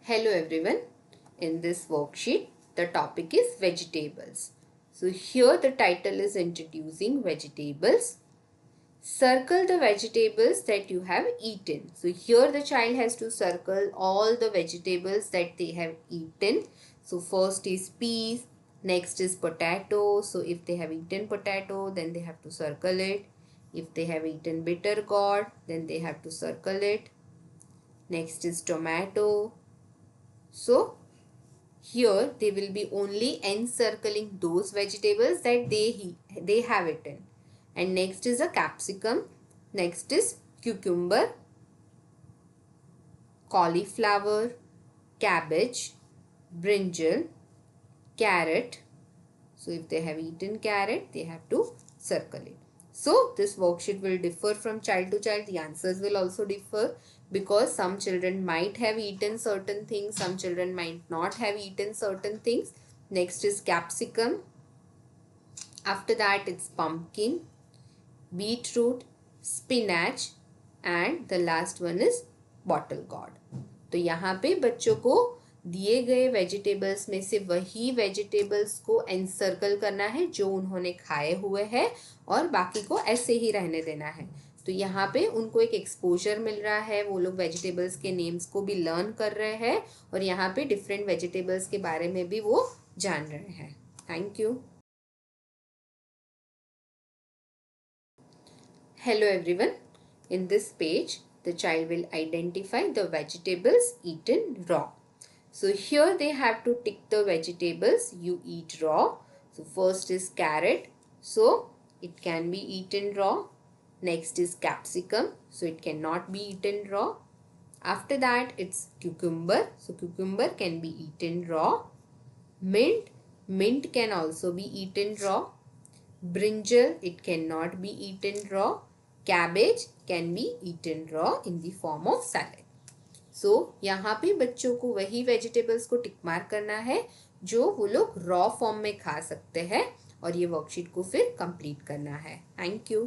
Hello everyone. In this worksheet, the topic is vegetables. So here the title is introducing vegetables. Circle the vegetables that you have eaten. So here the child has to circle all the vegetables that they have eaten. So first is peas, next is potato. So if they have eaten potato, then they have to circle it. If they have eaten bitter gourd, then they have to circle it. Next is tomato. So here they will be only encircling those vegetables that they have eaten. And next is a capsicum. Next is cucumber, cauliflower, cabbage, brinjal, carrot. So if they have eaten carrot, they have to circle it. So this worksheet will differ from child to child. The answers will also differ because some children might have eaten certain things, some children might not have eaten certain things. Next is capsicum. After that it's pumpkin, beetroot, spinach and the last one is bottle gourd. तो यहाँ पे बच्चों को दिए गए vegetables में से वही वेजिटेबल्स को एनसर्कल करना है जो उन्होंने खाए हुए हैं और बाकी को ऐसे ही रहने देना है. तो यहाँ पे उनको एक एक्सपोजर मिल रहा है, वो लोग वेजिटेबल्स के नेम्स को भी लर्न कर रहे हैं और यहाँ पे डिफरेंट वेजिटेबल्स के बारे में भी वो जान रहे हैं. Thank you. Hello everyone. In this page, the child will identify the vegetables eaten raw. So here they have to tick the vegetables you eat raw. So first is carrot. So it can be eaten raw. Next is capsicum. So it cannot be eaten raw. After that it's cucumber. So cucumber can be eaten raw. Mint. Mint can also be eaten raw. Brinjal, it cannot be eaten raw. Cabbage can be eaten raw in the form of salad. So यहाँ पे बच्चों को वही vegetables को tick mark करना है जो वो लोग रॉ फॉर्म में खा सकते हैं और ये वर्कशीट को फिर कंप्लीट करना है. Thank you.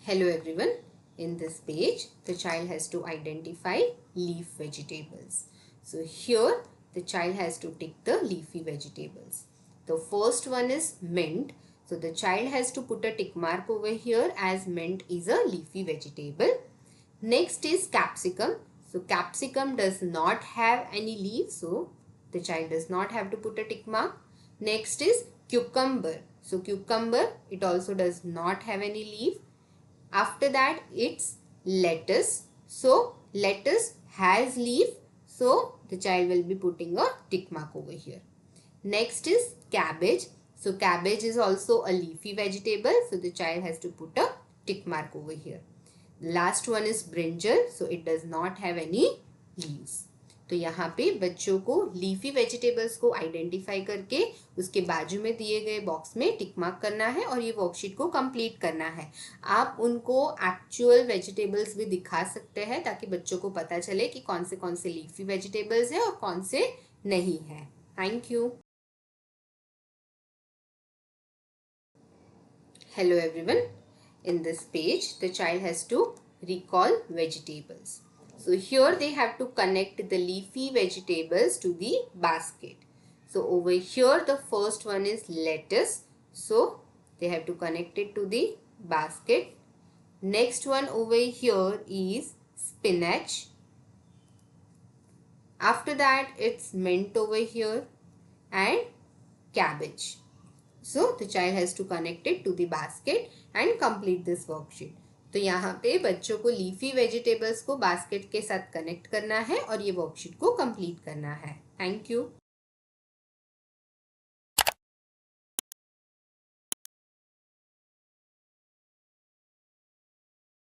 Hello everyone. In this page, the child has to identify leaf vegetables. So here the child has to tick the leafy vegetables. The first one is mint. So the child has to put a tick mark over here as mint is a leafy vegetable. Next is capsicum. So capsicum does not have any leaf. So the child does not have to put a tick mark. Next is cucumber. So cucumber, it also does not have any leaf. After that it's lettuce. So lettuce has leaf. So the child will be putting a tick mark over here. Next is cabbage. So cabbage is also a leafy vegetable. So the child has to put a tick mark over here. Last one is brinjal. So it does not have any leaves. तो यहाँ पे बच्चों को leafy vegetables को identify करके उसके बाजू में दिए गए बॉक्स में टिक मार्क करना है और ये वर्कशीट को कंप्लीट करना है. आप उनको एक्चुअल वेजिटेबल्स भी दिखा सकते हैं ताकि बच्चों को पता चले कि कौन से लीफी वेजिटेबल्स है और कौन से नहीं है. Thank you. Hello everyone. In this page, the child has to recall vegetables. So here they have to connect the leafy vegetables to the basket. So over here the first one is lettuce. So they have to connect it to the basket. Next one over here is spinach. After that it's mint over here and cabbage. So the child has to connect it to the basket and complete this worksheet. तो यहाँ पे बच्चों को leafy vegetables को basket के साथ connect करना है और ये वर्कशीट को कंप्लीट करना है. Thank you.